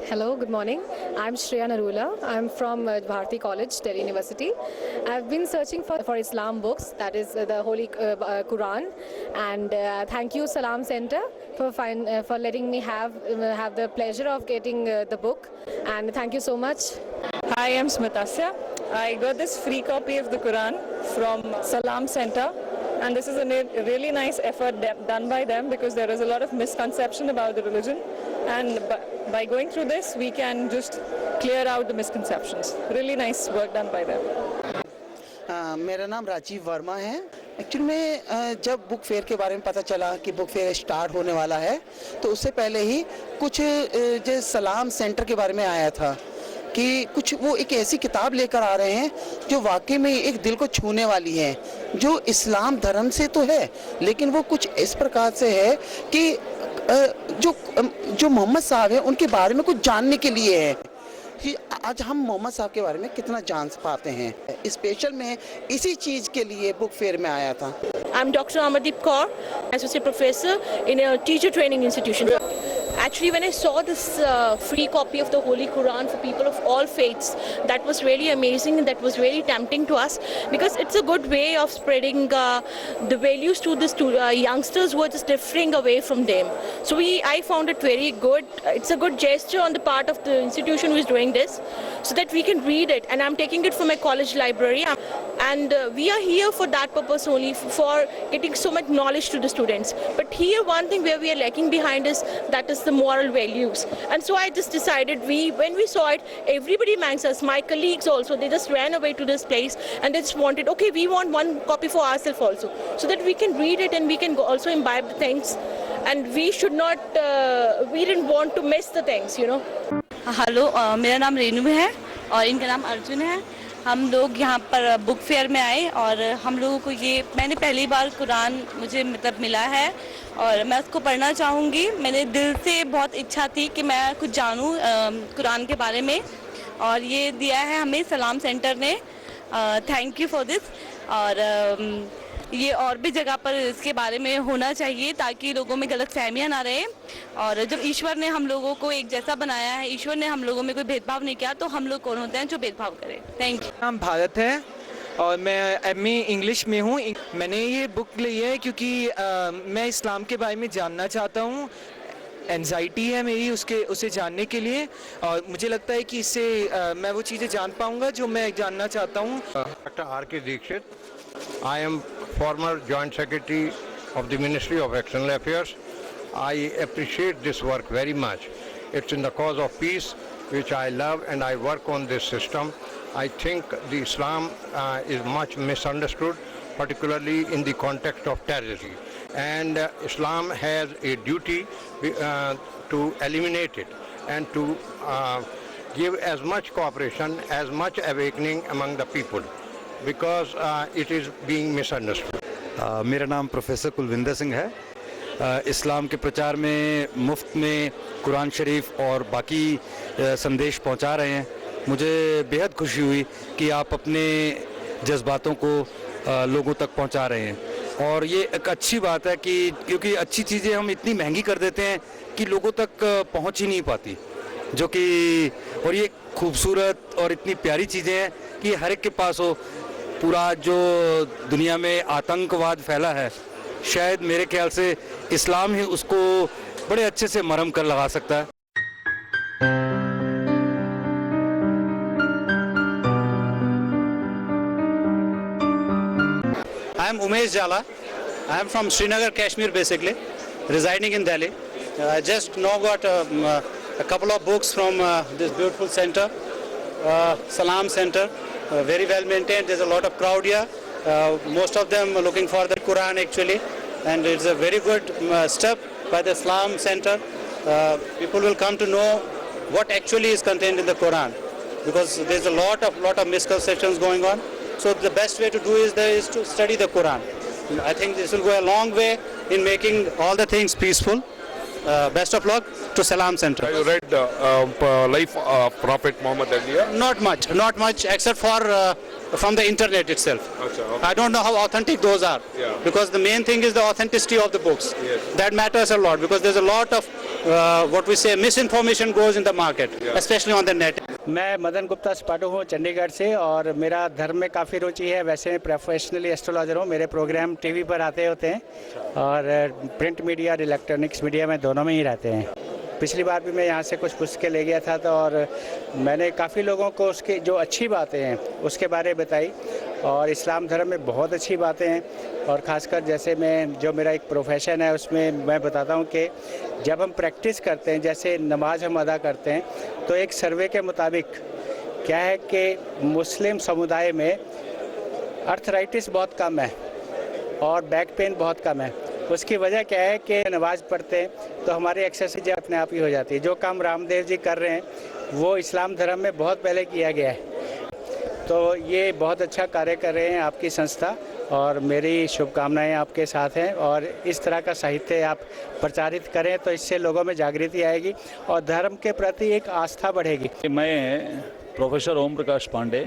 Hello, good morning. I'm Shreya Narula. I'm from Bharati College, Delhi University. I've been searching for Islam books, that is the Holy Quran, and thank you Salam Center for letting me have the pleasure of getting the book, and thank you so much. Hi, I'm Smitasya. I got this free copy of the Quran from Salam Center. And this is a really nice effort done by them, because there is a lot of misconception about the religion, and by going through this we can just clear out the misconceptions. Really nice work done by them. मेरा नाम राजीव वर्मा है। Actually में जब book fair के बारे में पता चला कि बुक फेयर स्टार्ट होने वाला है, तो उससे पहले ही कुछ जो सलाम सेंटर के बारे में आया था कि कुछ वो एक ऐसी किताब लेकर आ रहे हैं जो वाकई में एक दिल को छूने वाली है, जो इस्लाम धर्म से तो है लेकिन वो कुछ इस प्रकार से है कि जो मोहम्मद साहब हैं उनके बारे में कुछ जानने के लिए है कि आज हम मोहम्मद साहब के बारे में कितना जान पाते हैं। स्पेशल में इसी चीज़ के लिए बुक फेयर में आया था। I'm Dr. Amardeep Kaur, Associate Professor in a teacher training institution. Actually, when I saw this free copy of the Holy Quran for people of all faiths, that was really amazing and that was really tempting to us, because it's a good way of spreading the values to the youngsters who are just differing away from them. So I found it very good. It's a good gesture on the part of the institution who is doing this, so that we can read it. And I'm taking it from my college library. And we are here for that purpose only, for getting so much knowledge to the students. But here one thing where we are lacking behind is the moral values. And so I just decided, when we saw it, everybody amongst us, my colleagues also, they just ran away to this place and they just wanted, okay, we want one copy for ourselves also, so that we can read it and we can also imbibe the things. And we should not, we didn't want to miss the things, you know. Hello, मेरा नाम रेनू है और इनका नाम अर्जुन है। हम लोग यहाँ पर बुक फेयर में आए और हम लोगों को मैंने पहली बार कुरान मुझे मिला है और मैं उसको पढ़ना चाहूँगी। मैंने दिल से बहुत इच्छा थी कि मैं कुछ जानूँ कुरान के बारे में, और ये दिया है हमें सलाम सेंटर ने। Thank you for this. और ये और भी जगह पर इसके बारे में होना चाहिए ताकि लोगों में गलत फहमियाँ ना रहे। और जब ईश्वर ने हम लोगों को एक जैसा बनाया है, ईश्वर ने हम लोगों में कोई भेदभाव नहीं किया, तो हम लोग कौन होते हैं जो भेदभाव करें। Thank you. नाम भारत है और मैं एमए इंग्लिश में हूँ। मैंने ये बुक ली है क्योंकि मैं इस्लाम के बारे में जानना चाहता हूँ। एंजाइटी है मेरी उसे जानने के लिए, और मुझे लगता है कि इससे मैं वो चीज़ें जान पाऊँगा जो मैं जानना चाहता हूँ। Doctor R.K. Dixit, I am former Joint Secretary of the Ministry of External Affairs. I appreciate this work very much. It's in the cause of peace, which I love, and I work on this system. I think the Islam is much misunderstood, particularly in the context of terrorism. And Islam has a duty to eliminate it and to give as much cooperation, as much awakening among the people, because it is being misunderstood. मेरा नाम professor Kulwinder Singh है। इस्लाम के प्रचार में मुफ्त में कुरान शरीफ और बाकी संदेश पहुंचा रहे हैं। मुझे बेहद खुशी हुई कि आप अपने जज्बातों को लोगों तक पहुंचा रहे हैं, और ये एक अच्छी बात है कि क्योंकि अच्छी चीज़ें हम इतनी महंगी कर देते हैं कि लोगों तक पहुंच ही नहीं पाती, जो कि और ये खूबसूरत और इतनी प्यारी चीज़ें हैं कि हर एक के पास हो। पूरा जो दुनिया में आतंकवाद फैला है, शायद मेरे ख्याल से इस्लाम ही उसको बड़े अच्छे से मरहम कर लगा सकता है। I am Umesh Jala. I am from Srinagar, Kashmir, basically, residing in Delhi. I just now got a couple of books from this beautiful center, Salam Center. Very well maintained. There's a lot of crowd here. Most of them are looking for the Quran actually, and it's a very good step by the Islam Center. People will come to know what actually is contained in the Quran, because there's a lot of misconceptions going on. So the best way to do is to study the Quran. I think this will go a long way in making all the things peaceful. Best of luck to Salam Center. Have you read Life of Prophet Muhammad earlier? Not much, except for from the internet itself. Okay. I don't know how authentic those are, because the main thing is the authenticity of the books. Yes. That matters a lot, because there's a lot of what we say misinformation goes in the market, especially on the net. मैं मदन गुप्ता स्पाटो हूँ चंडीगढ़ से, और मेरा धर्म में काफ़ी रुचि है। वैसे मैं प्रोफेशनली एस्ट्रोलॉजर हूँ। मेरे प्रोग्राम टीवी पर आते होते हैं और प्रिंट मीडिया और इलेक्ट्रॉनिक्स मीडिया में दोनों में ही रहते हैं। पिछली बार भी मैं यहाँ से कुछ पुस्तकें ले गया था, तो और मैंने काफ़ी लोगों को उसके जो अच्छी बातें हैं उसके बारे में बताई, और इस्लाम धर्म में बहुत अच्छी बातें हैं। और ख़ासकर जैसे मैं जो मेरा एक प्रोफेशन है उसमें मैं बताता हूँ कि जब हम प्रैक्टिस करते हैं, जैसे नमाज हम अदा करते हैं, तो एक सर्वे के मुताबिक क्या है कि मुस्लिम समुदाय में अर्थराइटिस बहुत कम है और बैक पेन बहुत कम है। उसकी वजह क्या है कि नमाज पढ़ते हैं तो हमारी एक्सरसाइज अपने आप ही हो जाती है। जो काम रामदेव जी कर रहे हैं वो इस्लाम धर्म में बहुत पहले किया गया है। तो ये बहुत अच्छा कार्य कर रहे हैं आपकी संस्था, और मेरी शुभकामनाएं आपके साथ हैं। और इस तरह का साहित्य आप प्रचारित करें तो इससे लोगों में जागृति आएगी और धर्म के प्रति एक आस्था बढ़ेगी। मैं प्रोफेसर ओम प्रकाश पांडे,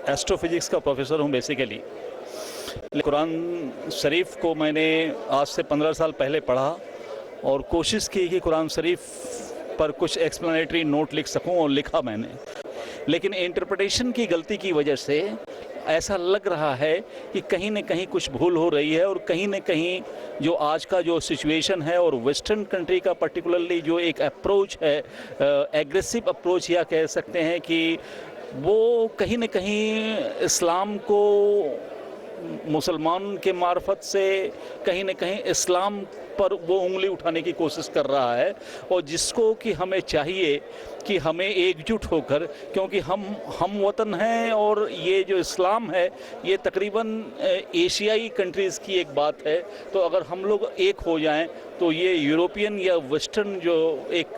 एस्ट्रोफिजिक्स का प्रोफेसर हूँ बेसिकली। कुरान शरीफ को मैंने आज से 15 साल पहले पढ़ा और कोशिश की कि कुरान शरीफ पर कुछ एक्सप्लेनेटरी नोट लिख सकूं, और लिखा मैंने। लेकिन इंटरप्रिटेशन की गलती की वजह से ऐसा लग रहा है कि कहीं न कहीं कुछ भूल हो रही है, और कहीं न कहीं जो आज का जो सिचुएशन है और वेस्टर्न कंट्री का पर्टिकुलरली जो एक अप्रोच है, एग्रेसिव अप्रोच या कह सकते हैं कि वो कहीं न कहीं इस्लाम को मुसलमान के मार्फत से कहीं न कहीं इस्लाम पर वो उंगली उठाने की कोशिश कर रहा है, और जिसको कि हमें चाहिए कि हमें एकजुट होकर, क्योंकि हम वतन हैं और ये जो इस्लाम है ये तकरीबन एशियाई कंट्रीज़ की एक बात है। तो अगर हम लोग एक हो जाएं तो ये यूरोपियन या वेस्टर्न जो एक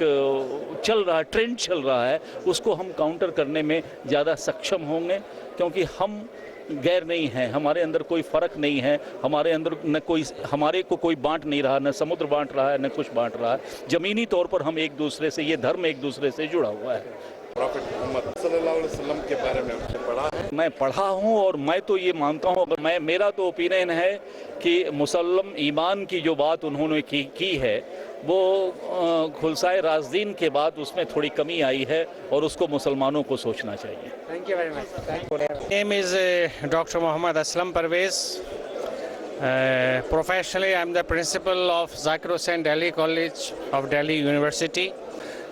चल रहा है, ट्रेंड चल रहा है, उसको हम काउंटर करने में ज़्यादा सक्षम होंगे, क्योंकि हम गैर नहीं है, हमारे अंदर कोई फ़र्क नहीं है, हमारे अंदर न कोई, हमारे को कोई बांट नहीं रहा, न समुद्र बांट रहा है, न कुछ बांट रहा है। ज़मीनी तौर पर हम एक दूसरे से, ये धर्म एक दूसरे से जुड़ा हुआ है। प्रॉफेट मोहम्मद सल्लल्लाहु अलैहि वसल्लम के बारे में आपने पढ़ा है? मैं पढ़ा हूँ, और मैं तो ये मानता हूँ, अगर मेरा तो ओपिनियन है कि मुसल्लम ईमान की जो बात उन्होंने की है वो खुलसाए राज़दीन के बाद उसमें थोड़ी कमी आई है, और उसको मुसलमानों को सोचना चाहिए। Thank you very much. Name is doctor Mohammad Aslam Parvez. Professionally, I'm the principal of Zakir Hussain Delhi College of Delhi University.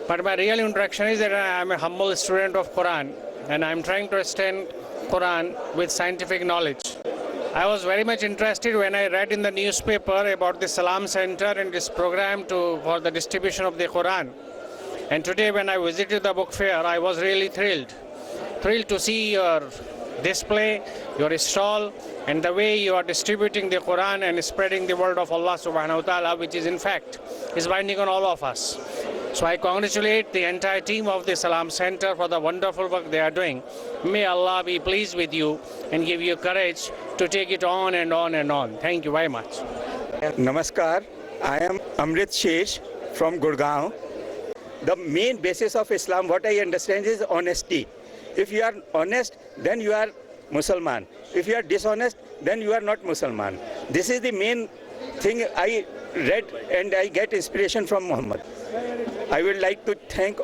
But my real introduction is that I'm a humble student of Quran, and I'm trying to extend Quran with scientific knowledge. I was very much interested when I read in the newspaper about the Salam Center and this program for the distribution of the Quran. And today when I visited the book fair, I was really thrilled to see your display, your stall, and the way you are distributing the Quran and spreading the word of Allah subhanahu wa ta'ala, which is in fact is binding on all of us. So I congratulate the entire team of the Salam Center for the wonderful work they are doing. May Allah be pleased with you and give you courage to take it on and on and on. Thank you very much. Namaskar, I am Amrit Shesh from Gurgaon. The main basis of Islam, what I understand, is honesty. If you are honest, then you are Musliman. If you are dishonest, then you are not Musliman. This is the main thing I read, and I get inspiration from Muhammad. I would like to thank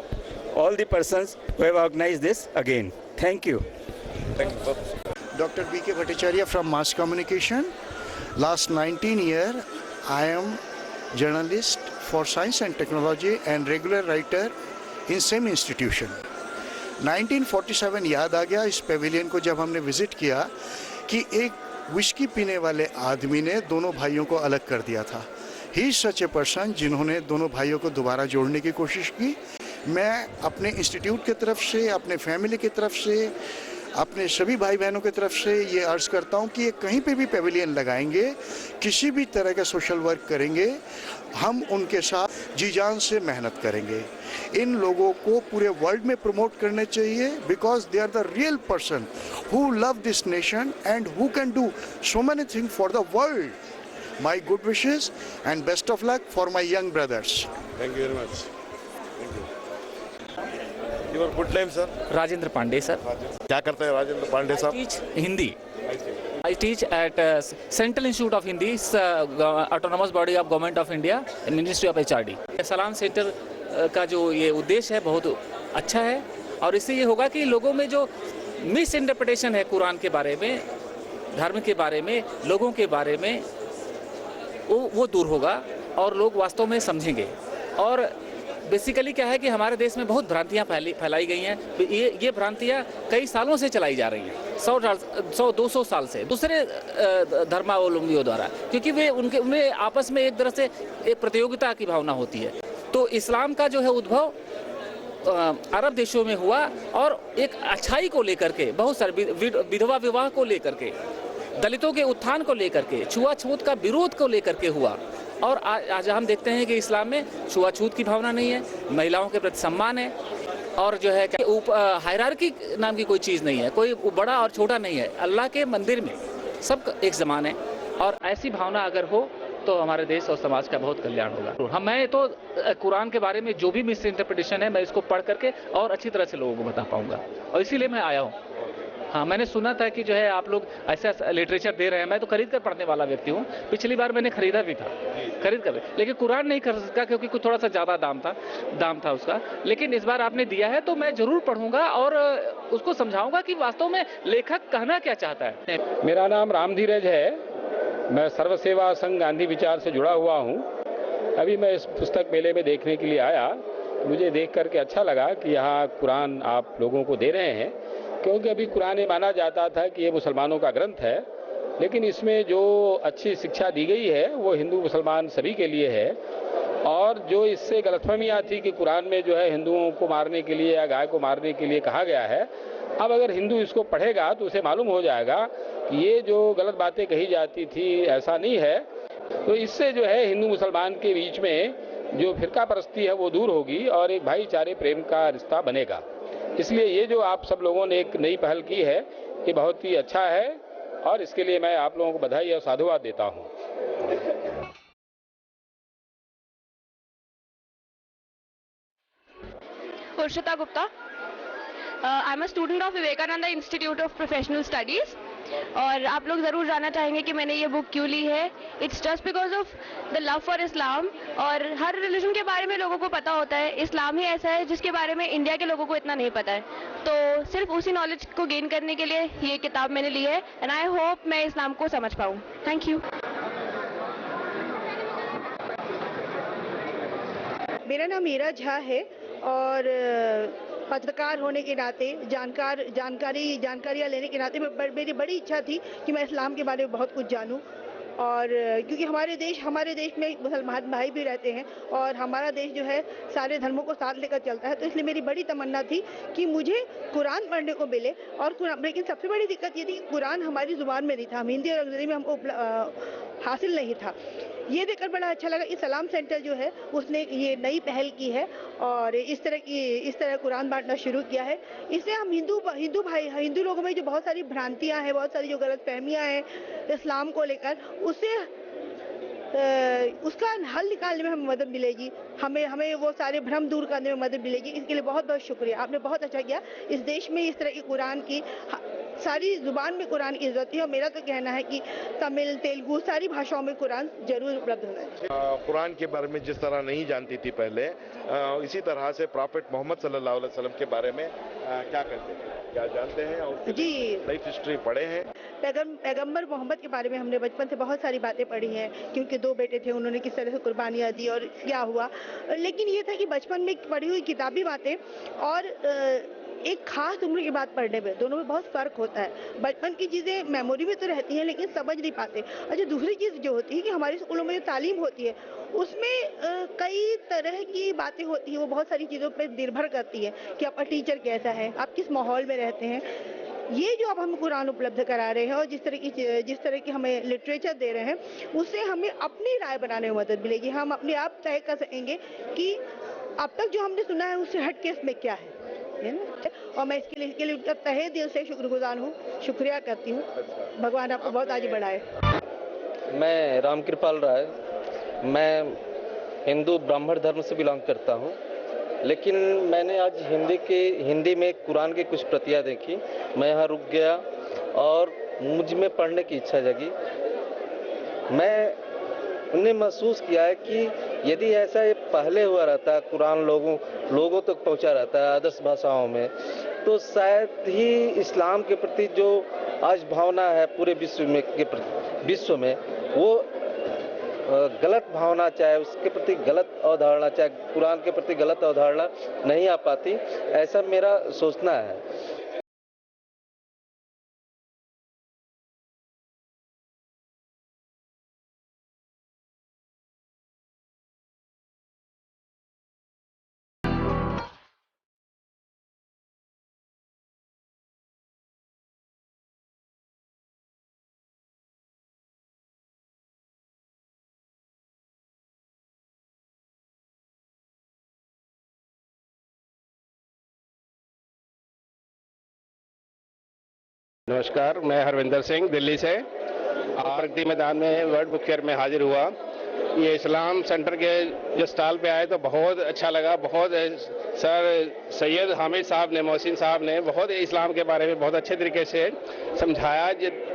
all the persons who have organized this again. Thank you. Thank you. Dr. B.K. Bhattacharya from Mass Communication. Last 19 years, I am journalist for science and technology and regular writer in same institution. 1947 याद आ गया इस Pavilion को जब हमने visit किया कि एक whisky पीने वाले आदमी ने दोनों भाइयों को अलग कर दिया था। He is such a person जिन्होंने दोनों भाइयों को दोबारा जोड़ने की कोशिश की। मैं अपने इंस्टीट्यूट की तरफ से, अपने फैमिली की तरफ से, अपने सभी भाई बहनों की तरफ से ये अर्ज़ करता हूँ कि ये कहीं पे भी पेविलियन लगाएंगे, किसी भी तरह का सोशल वर्क करेंगे, हम उनके साथ जी जान से मेहनत करेंगे। इन लोगों को पूरे वर्ल्ड में प्रमोट करने चाहिए, because they are the real person who love this nation and who can do so many things for the world. My good wishes and best of luck for my young brothers. Thank you very much. Thank you. Your good name, sir? Rajendra Pandey sir. क्या करते हैं राजेंद्र पांडे साहब? Teach Hindi. I teach at Central Institute of Hindi, autonomous body of Government of India, Ministry of HRD. सलाम centre का जो ये उद्देश्य है बहुत अच्छा है और इससे ये होगा कि लोगों में जो मिस इंटरप्रिटेशन है कुरान के बारे में, धर्म के बारे में, लोगों के बारे में, वो दूर होगा और लोग वास्तव में समझेंगे। और बेसिकली क्या है कि हमारे देश में बहुत भ्रांतियाँ फैलाई गई हैं। ये भ्रांतियाँ कई सालों से चलाई जा रही हैं, 100-200 साल से दूसरे धर्मावलंबियों द्वारा, क्योंकि उनमें आपस में एक तरह से एक प्रतियोगिता की भावना होती है। तो इस्लाम का जो है उद्भव अरब देशों में हुआ और एक अच्छाई को लेकर के, बहुत सारे विधवा विवाह को लेकर के, दलितों के उत्थान को लेकर के, छुआछूत का विरोध को लेकर के हुआ। और आज हम देखते हैं कि इस्लाम में छुआछूत की भावना नहीं है, महिलाओं के प्रति सम्मान है और जो है हायरार्की नाम की कोई चीज़ नहीं है, कोई बड़ा और छोटा नहीं है। अल्लाह के मंदिर में सब एक समान है और ऐसी भावना अगर हो तो हमारे देश और समाज का बहुत कल्याण होगा। मैं तो कुरान के बारे में जो भी मिस इंटरप्रिटेशन है मैं इसको पढ़ करके और अच्छी तरह से लोगों को बता पाऊंगा और इसीलिए मैं आया हूँ। हाँ, मैंने सुना था कि जो है आप लोग ऐसा लिटरेचर दे रहे हैं। मैं तो खरीद कर पढ़ने वाला व्यक्ति हूँ, पिछली बार मैंने खरीदा भी था, खरीद कर, लेकिन कुरान नहीं खरीद सका क्योंकि कुछ थोड़ा सा ज़्यादा दाम था उसका। लेकिन इस बार आपने दिया है तो मैं ज़रूर पढ़ूंगा और उसको समझाऊंगा कि वास्तव में लेखक कहना क्या चाहता है। मेरा नाम राम धीरज है, मैं सर्व सेवा संघ गांधी विचार से जुड़ा हुआ हूँ। अभी मैं इस पुस्तक मेले में देखने के लिए आया, मुझे देख करके अच्छा लगा कि यहाँ कुरान आप लोगों को दे रहे हैं, क्योंकि अभी कुरान ये माना जाता था कि ये मुसलमानों का ग्रंथ है, लेकिन इसमें जो अच्छी शिक्षा दी गई है वो हिंदू मुसलमान सभी के लिए है। और जो इससे गलतफहमियाँ थी कि कुरान में जो है हिंदुओं को मारने के लिए या गाय को मारने के लिए कहा गया है, अब अगर हिंदू इसको पढ़ेगा तो उसे मालूम हो जाएगा कि ये जो गलत बातें कही जाती थी ऐसा नहीं है। तो इससे जो है हिंदू मुसलमान के बीच में जो फिरका परस्ती है वो दूर होगी और एक भाईचारे प्रेम का रिश्ता बनेगा। इसलिए ये जो आप सब लोगों ने एक नई पहल की है ये बहुत ही अच्छा है और इसके लिए मैं आप लोगों को बधाई और साधुवाद देता हूँ। Urshita Gupta. I'm a student of Vivekananda Institute of Professional Studies. और आप लोग ज़रूर जानना चाहेंगे कि मैंने ये बुक क्यों ली है। It's just because of the love for इस्लाम। और हर रिलीजन के बारे में लोगों को पता होता है, इस्लाम ही ऐसा है जिसके बारे में इंडिया के लोगों को इतना नहीं पता है। तो सिर्फ उसी नॉलेज को गेन करने के लिए ये किताब मैंने ली है एंड आई होप मैं इस्लाम को समझ पाऊँ। Thank you. मेरा नाम मीरा झा है और पत्रकार होने के नाते जानकारियाँ लेने के नाते मेरी बड़ी इच्छा थी कि मैं इस्लाम के बारे में बहुत कुछ जानूं। और क्योंकि हमारे देश में मुसलमान भाई भी रहते हैं और हमारा देश जो है सारे धर्मों को साथ लेकर चलता है, तो इसलिए मेरी बड़ी तमन्ना थी कि मुझे कुरान पढ़ने को मिले। और लेकिन सबसे बड़ी दिक्कत ये थी कि कुरान हमारी ज़ुबान में नहीं था, हिंदी और अंग्रेजी में हमको हासिल नहीं था। ये देखकर बड़ा अच्छा लगा कि सलाम सेंटर जो है उसने ये नई पहल की है और इस तरह कुरान बांटना शुरू किया है। इससे हम हिंदू लोगों में जो बहुत सारी भ्रांतियां हैं, बहुत सारी जो गलतफहमियां हैं इस्लाम को लेकर, उसका हल निकालने में हमें मदद मिलेगी, हमें वो सारे भ्रम दूर करने में मदद मिलेगी। इसके लिए बहुत बहुत शुक्रिया, आपने बहुत अच्छा किया। इस देश में इस तरह की कुरान की सारी जुबान में कुरान की इज्जत है और मेरा तो कहना है कि तमिल, तेलुगु सारी भाषाओं में कुरान जरूर उपलब्ध होना चाहिए। कुरान के बारे में जिस तरह नहीं जानती थी पहले, इसी तरह से प्रॉफेट मोहम्मद सल्लल्लाहु अलैहि वसल्लम के बारे में क्या करते हैं, क्या जानते हैं और जी लाइफ हिस्ट्री पढ़े हैं? पैगंबर मोहम्मद के बारे में हमने बचपन से बहुत सारी बातें पढ़ी हैं, क्योंकि 2 बेटे थे, उन्होंने किस तरह से कुर्बानियाँ दी और क्या हुआ। लेकिन ये था कि बचपन में पढ़ी हुई किताबी बातें और एक खास उम्र के बाद पढ़ने में दोनों में बहुत फ़र्क होता है। बचपन की चीज़ें मेमोरी में तो रहती हैं लेकिन समझ नहीं पाते। अच्छा, दूसरी चीज़ जो होती है कि हमारे स्कूलों में जो तालीम होती है उसमें कई तरह की बातें होती हैं, वो बहुत सारी चीज़ों पर निर्भर करती है कि आपका टीचर कैसा है, आप किस माहौल में रहते हैं। ये जो अब हम कुरान उपलब्ध करा रहे हैं और जिस तरह की हमें लिटरेचर दे रहे हैं, उससे हमें अपनी राय बनाने में मदद मिलेगी। हम अपने आप तय कर सकेंगे कि अब तक जो हमने सुना है उससे हट के इसमें क्या है ना। और मैं इसके लिए उनका तहे दिल से शुक्रगुजार हूँ, शुक्रिया करती हूँ। भगवान आपको बहुत आगे बढ़ाए। मैं रामकृपाल राय, मैं हिंदू ब्राह्मण धर्म से बिलोंग करता हूँ, लेकिन मैंने आज हिंदी में कुरान की कुछ प्रतियाँ देखी। मैं यहाँ रुक गया और मुझ में पढ़ने की इच्छा जगी। मैंने महसूस किया है कि यदि ऐसा ये पहले हुआ रहता, कुरान लोगों तक पहुँचा रहता है आदर्श भाषाओं में, तो शायद ही इस्लाम के प्रति जो आज भावना है पूरे विश्व में वो गलत भावना, चाहे उसके प्रति गलत अवधारणा, चाहे कुरान के प्रति गलत अवधारणा नहीं आ पाती, ऐसा मेरा सोचना है। नमस्कार, मैं हरविंदर सिंह दिल्ली से प्रगति मैदान में वर्ल्ड बुक फेयर में हाजिर हुआ। ये इस्लाम सेंटर के जो स्टॉल पे आए तो बहुत अच्छा लगा। बहुत सर सैयद हामिद साहब ने, मोहसिन साहब ने बहुत इस्लाम के बारे में बहुत अच्छे तरीके से समझाया,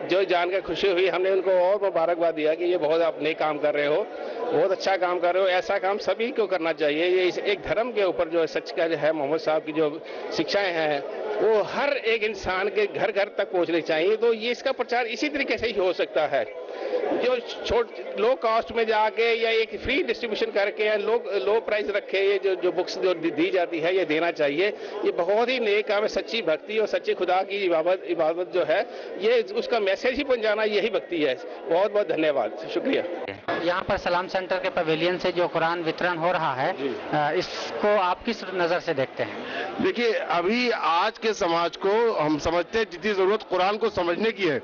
जो जानकर खुशी हुई। हमने उनको और मुबारकबाद दिया कि ये बहुत आप नए काम कर रहे हो, बहुत अच्छा काम कर रहे हो। ऐसा काम सभी को करना चाहिए। ये एक धर्म के ऊपर जो सच का जो है मोहम्मद साहब की जो शिक्षाएं हैं वो हर एक इंसान के घर घर तक पहुंचनी चाहिए। तो ये इसका प्रचार इसी तरीके से ही हो सकता है, जो लो कॉस्ट में जाके या एक फ्री डिस्ट्रीब्यूशन करके या लो प्राइस रखे ये जो बुक्स जो दी जाती है ये देना चाहिए। ये बहुत ही नेक काम है। सच्ची भक्ति और सच्चे खुदा की इबादत जो है ये उसका मैसेज ही पहुंचाना यही भक्ति है। बहुत बहुत धन्यवाद, शुक्रिया। यहाँ पर सलाम सेंटर के पवेलियन से जो कुरान वितरण हो रहा है, इसको आप किस नज़र से देखते हैं? देखिए, अभी आज के समाज को हम समझते हैं जितनी जरूरत कुरान को समझने की है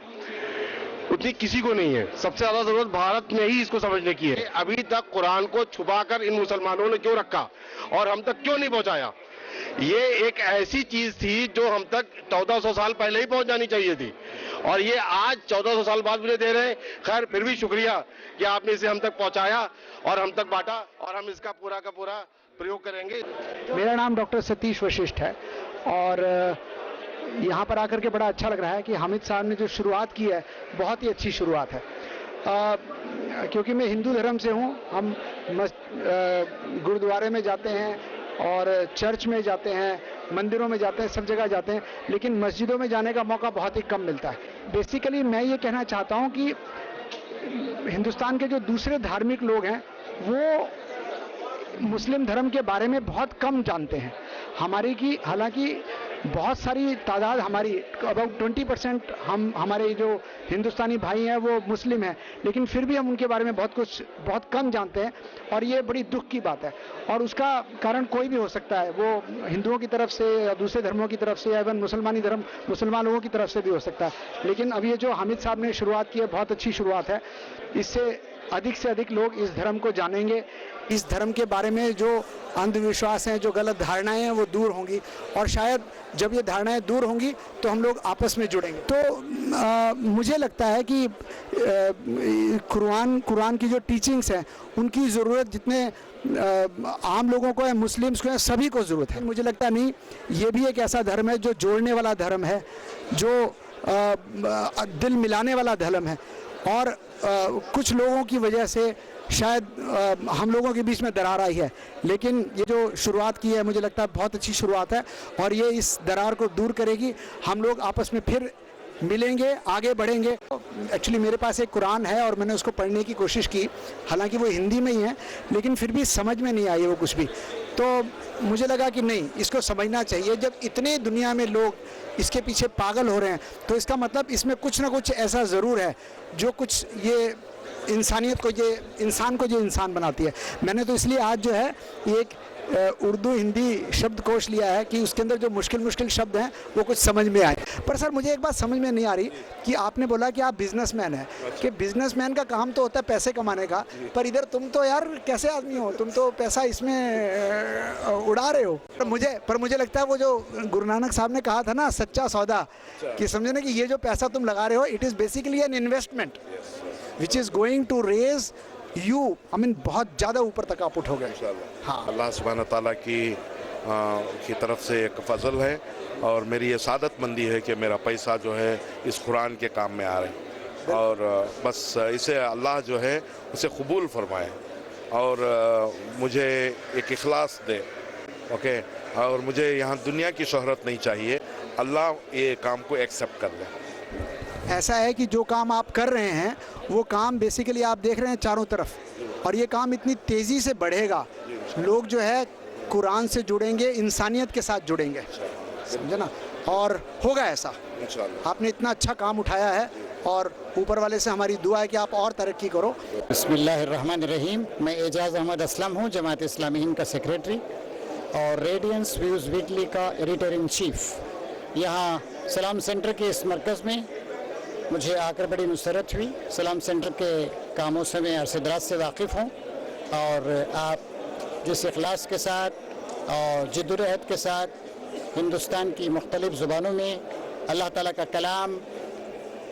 उतनी किसी को नहीं है। सबसे ज्यादा जरूरत भारत में ही इसको समझने की है। अभी तक कुरान को छुपाकर इन मुसलमानों ने क्यों रखा और हम तक क्यों नहीं पहुंचाया? ये एक ऐसी चीज थी जो हम तक 1400 साल पहले ही पहुंच जानी चाहिए थी, और ये आज 1400 साल बाद मुझे दे रहे हैं। खैर, फिर भी शुक्रिया कि आपने इसे हम तक पहुंचाया और हम तक बांटा, और हम इसका पूरा का पूरा प्रयोग करेंगे। मेरा नाम डॉक्टर सतीश वशिष्ठ है और यहाँ पर आकर के बड़ा अच्छा लग रहा है कि हामिद साहब ने जो शुरुआत की है बहुत ही अच्छी शुरुआत है। क्योंकि मैं हिंदू धर्म से हूँ, हम गुरुद्वारे में जाते हैं और चर्च में जाते हैं, मंदिरों में जाते हैं, सब जगह जाते हैं, लेकिन मस्जिदों में जाने का मौका बहुत ही कम मिलता है। बेसिकली मैं ये कहना चाहता हूँ कि हिंदुस्तान के जो दूसरे धार्मिक लोग हैं वो मुस्लिम धर्म के बारे में बहुत कम जानते हैं। हालांकि बहुत सारी तादाद हमारी अबाउट 20% हमारे जो हिंदुस्तानी भाई हैं वो मुस्लिम हैं, लेकिन फिर भी हम उनके बारे में बहुत कम जानते हैं, और ये बड़ी दुख की बात है। और उसका कारण कोई भी हो सकता है, वो हिंदुओं की तरफ से या दूसरे धर्मों की तरफ से या इवन मुसलमान लोगों की तरफ से भी हो सकता है। लेकिन अब ये जो हामिद साहब ने शुरुआत की है बहुत अच्छी शुरुआत है। इससे अधिक लोग इस धर्म को जानेंगे, इस धर्म के बारे में जो अंधविश्वास हैं, जो गलत धारणाएं हैं वो दूर होंगी, और शायद जब ये धारणाएं दूर होंगी तो हम लोग आपस में जुड़ेंगे। तो मुझे लगता है कि कुरान की जो टीचिंग्स हैं उनकी ज़रूरत जितने आम लोगों को है, मुस्लिम्स को है, सभी को ज़रूरत है। मुझे लगता नहीं ये भी एक ऐसा धर्म है जो जोड़ने वाला धर्म है, जो दिल मिलाने वाला धर्म है, और कुछ लोगों की वजह से शायद हम लोगों के बीच में दरार आई है, लेकिन ये जो शुरुआत की है मुझे लगता है बहुत अच्छी शुरुआत है, और ये इस दरार को दूर करेगी। हम लोग आपस में फिर मिलेंगे, आगे बढ़ेंगे। एक्चुअली मेरे पास एक कुरान है और मैंने उसको पढ़ने की कोशिश की, हालांकि वो हिंदी में ही है, लेकिन फिर भी समझ में नहीं आई वो कुछ भी। तो मुझे लगा कि नहीं, इसको समझना चाहिए। जब इतने दुनिया में लोग इसके पीछे पागल हो रहे हैं तो इसका मतलब इसमें कुछ ना कुछ ऐसा ज़रूर है जो कुछ ये इंसानियत को, ये इंसान को जो इंसान बनाती है। मैंने तो इसलिए आज जो है एक उर्दू हिंदी शब्दकोश लिया है कि उसके अंदर जो मुश्किल शब्द हैं वो कुछ समझ में आए। पर सर मुझे एक बात समझ में नहीं आ रही कि आपने बोला कि आप बिजनेसमैन हैं, कि बिजनेसमैन का काम तो होता है पैसे कमाने का, पर इधर तुम तो यार कैसे आदमी हो, तुम तो पैसा इसमें उड़ा रहे हो। पर मुझे लगता है वो जो गुरु नानक साहब ने कहा था ना, सच्चा सौदा, कि समझे ना कि ये जो पैसा तुम लगा रहे हो it is basically an investment which is going to raise you, I mean बहुत ज़्यादा ऊपर तक आप उठोगे। हाँ, अल्लाह सुब्हान ताला की तरफ से एक फजल है और मेरी ये सादतमंदी है कि मेरा पैसा जो है इस कुरान के काम में आ रहा है, और बस इसे अल्लाह जो है उसे कबूल फरमाए और मुझे एक इखलास दे, ओके। और मुझे यहाँ दुनिया की शोहरत नहीं चाहिए, अल्लाह ये काम को एक्सेप्ट कर ले। ऐसा है कि जो काम आप कर रहे हैं वो काम बेसिकली आप देख रहे हैं चारों तरफ, और ये काम इतनी तेज़ी से बढ़ेगा, लोग जो है कुरान से जुड़ेंगे, इंसानियत के साथ जुड़ेंगे, समझे ना, और होगा ऐसा। आपने इतना अच्छा काम उठाया है और ऊपर वाले से हमारी दुआ है कि आप और तरक्की करो। बिस्मिल्लाहिर्रहमानिर्रहीम। मैं एजाज़ अहमद असलम हूँ, जमात इस्लामी हिंद का सेक्रेटरी और रेडियंस व्यूज़ वीकली का एडिटर इन चीफ। यहाँ सलाम सेंटर के इस मरकज़ में मुझे आकर बड़ी मुसरत हुई। सलाम सेंटर के कामों से मैं अरसे दराज से वाकिफ़ हूँ, और आप जिस इखलास के साथ और जिद्दुजहद के साथ हिंदुस्तान की मुख्तलिफ़ ज़ुबानों में अल्लाह ताला का कलाम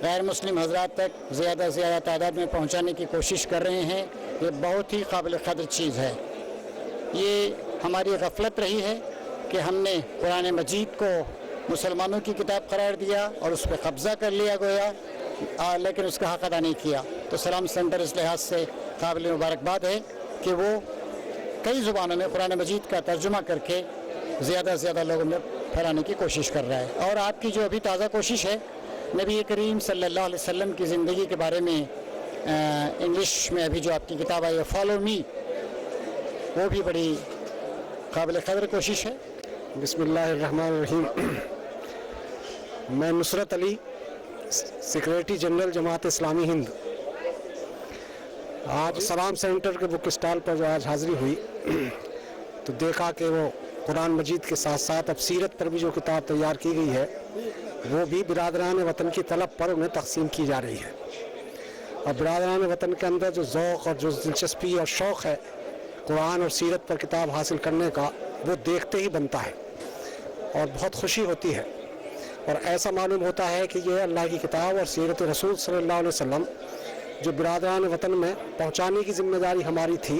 गैर मुस्लिम हज़रात तक ज़्यादा से ज़्यादा तादाद में पहुँचाने की कोशिश कर रहे हैं, ये बहुत ही काबिल क़द्र चीज़ है। ये हमारी गफलत रही है कि हमने कुरान मजीद को मुसलमानों की किताब करार दिया और उस पर कब्ज़ा कर लिया गया, लेकिन उसका हक़ अदा नहीं किया। तो सलाम सेंटर इस लिहाज से काबिल मुबारकबाद है कि वो कई ज़ुबानों में कुरान मजीद का तर्जुमा करके ज़्यादा से ज़्यादा लोगों में फैलाने की कोशिश कर रहा है। और आपकी जो अभी ताज़ा कोशिश है नबी करीम सल्लल्लाहु अलैहि वसल्लम की ज़िंदगी के बारे में इंग्लिश में अभी जो आपकी किताब आई है फॉलो मी, वो भी बड़ी काबिल क़द्र कोशिश है। बिस्मिल्लाहिर्रहमानिर्रहीम। मैं नुसरत अली, सेक्रेटरी जनरल जमात इस्लामी हिंद। आज सलाम सेंटर के बुक स्टॉल पर जो आज हाज़िरी हुई तो देखा कि वो कुरान मजीद के साथ साथ अब सीरत पर भी जो किताब तैयार की गई है वो भी बिरादरान वतन की तलब पर उन्हें तकसीम की जा रही है। और बिरादरान वतन के अंदर जो ज़ौक़ और जो दिलचस्पी और शौक़ है कुरान और सीरत पर किताब हासिल करने का, वो देखते ही बनता है और बहुत खुशी होती है। और ऐसा मालूम होता है कि ये अल्लाह की किताब और सीरत रसूल सल्लल्लाहु अलैहि वसल्लम जो बिरादरान वतन में पहुँचाने की ज़िम्मेदारी हमारी थी,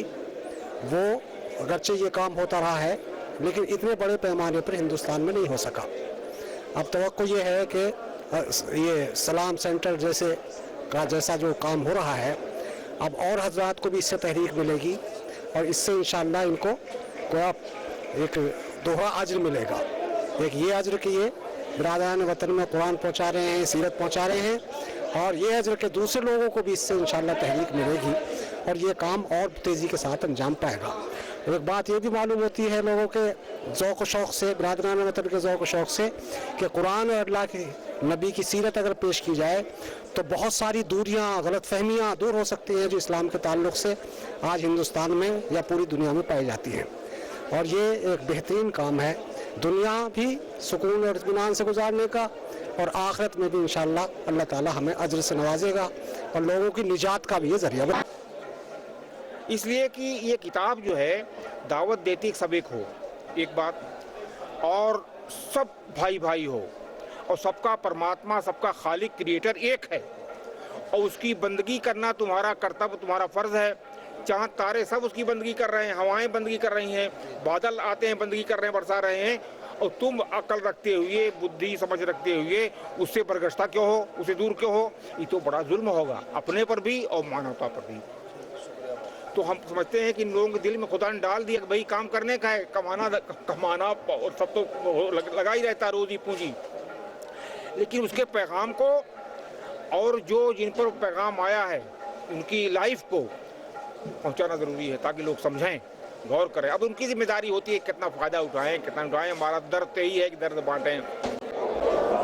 वो अगरचे ये काम होता रहा है लेकिन इतने बड़े पैमाने पर हिंदुस्तान में नहीं हो सका। अब तवक्को ये है कि ये सलाम सेंटर जैसा जो काम हो रहा है, अब और हजरात को भी इससे तहरीक मिलेगी और इससे इंशाअल्लाह इनको एक दोहरा अज्र मिलेगा। एक ये अज्र कि ये बिरादरान वतन में कुरान पहुँचा रहे हैं, सीरत पहुँचा रहे हैं, और ये अज्र के दूसरे लोगों को भी इससे इंशाअल्लाह तहरीक मिलेगी और ये काम और तेज़ी के साथ अंजाम पाएगा। एक बात ये भी मालूम होती है लोगों के ज़ौक़ शौक़ से, बिरादरान वतन के ज़ौक़ शौक़ से, कि कुरान और अल्लाह की नबी की सीरत अगर पेश की जाए तो बहुत सारी दूरियाँ, गलतफहमियाँ दूर हो सकती हैं जो इस्लाम के ताल्लुक़ से आज हिंदुस्तान में या पूरी दुनिया में पाई जाती हैं। और ये एक बेहतरीन काम है, दुनिया भी सुकून और इत्मीनान से गुजारने का, और आखिरत में भी इंशाअल्लाह अल्लाह ताला हमें अज्र से नवाजेगा और लोगों की निजात का भी ये ज़रिया बने। इसलिए कि ये किताब जो है दावत देती सब एक हो, एक बात, और सब भाई भाई हो, और सबका परमात्मा, सबका खालिक, क्रिएटर एक है, और उसकी बंदगी करना तुम्हारा कर्तव्य, तुम्हारा फ़र्ज़ है। चाँद तारे सब उसकी बंदगी कर रहे हैं, हवाएं बंदगी कर रही हैं, बादल आते हैं बंदगी कर रहे हैं, बरसा रहे हैं, और तुम अकल रखते हुए, बुद्धि समझ रखते हुए उससे बरगश्ता क्यों हो, उसे दूर क्यों हो? ये तो बड़ा जुल्म होगा अपने पर भी और मानवता पर भी। तो हम समझते हैं कि इन लोगों के दिल में खुदा ने डाल दिया कि भाई काम करने का है, कमाना और सब तो लगा ही रहता रोज़ी पूंजी, लेकिन उसके पैगाम को और जो जिन पर पैगाम आया है उनकी लाइफ को पहुंचाना ज़रूरी है ताकि लोग समझें, गौर करें। अब उनकी जिम्मेदारी होती है कितना फ़ायदा उठाएं, कितना उठाएं। हमारा दर्द यही है कि दर्द बांटें।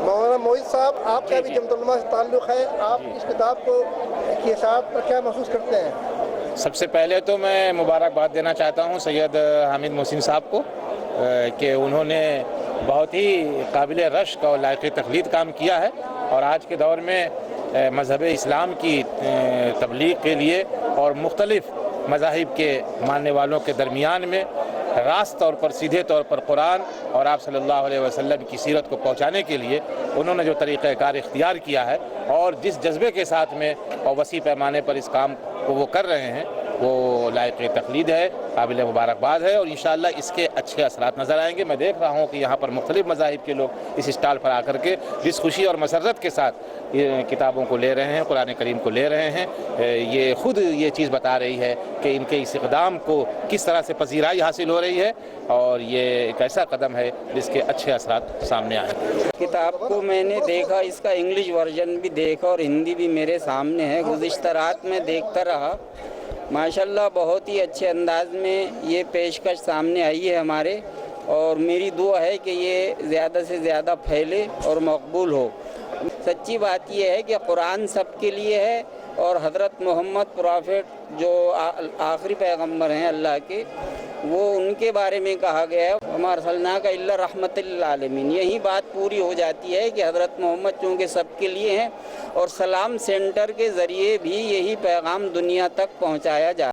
मौलाना मोहित साहब, आपका भी जमतुल उलमा से ताल्लुक़ है, आप इस किताब को के साथ क्या महसूस करते हैं? सबसे पहले तो मैं मुबारकबाद देना चाहता हूं सैयद हामिद मोहसिन साहब को कि उन्होंने बहुत ही काबिल रश्क और लायक तकलीद काम किया है और आज के दौर में मज़हब इस्लाम की तबलीग के लिए और मुख्तलिफ़ मज़ाहिब के मानने वालों के दरमियान में रास्त तौर पर सीधे तौर पर कुरान और आप सल्लल्लाहु अलैहि वसल्लम की सीरत को पहुँचाने के लिए उन्होंने जो तरीक़ाकार इख्तियार किया है और जिस जज्बे के साथ में और वसी पैमाने पर इस काम को वो कर रहे हैं वो लायक तकलीद है, काबिल मुबारकबाद है और इंशाअल्लाह इसके अच्छे असरात नज़र आएंगे। मैं देख रहा हूँ कि यहाँ पर मुख्तलिफ़ मज़ाहिब के लोग इस स्टॉल पर आकर के जिस खुशी और मसरत के साथ ये किताबों को ले रहे हैं, कुरान करीम को ले रहे हैं, ये ख़ुद ये चीज़ बता रही है कि इनके इस इक़दाम को किस तरह से पजीराई हासिल हो रही है और ये एक ऐसा कदम है जिसके अच्छे असरात सामने आए। किताब को मैंने देखा, इसका इंग्लिश वर्जन भी देखा और हिंदी भी मेरे सामने है। गुज़िश्ता रात में देखता रहा, माशाल्लाह बहुत ही अच्छे अंदाज में ये पेशकश सामने आई है हमारे और मेरी दुआ है कि ये ज़्यादा से ज़्यादा फैले और मकबूल हो। सच्ची बात यह है कि कुरान सबके लिए है और हज़रत मोहम्मद प्रॉफिट जो आखिरी पैगंबर हैं अल्लाह के, वो उनके बारे में कहा गया है वमा अर्सलनाका इल्ला रहमतल लिल आलमीन। यही बात पूरी हो जाती है कि हज़रत मोहम्मद चूँकि सबके लिए हैं और सलाम सेंटर के ज़रिए भी यही पैगाम दुनिया तक पहुँचाया जा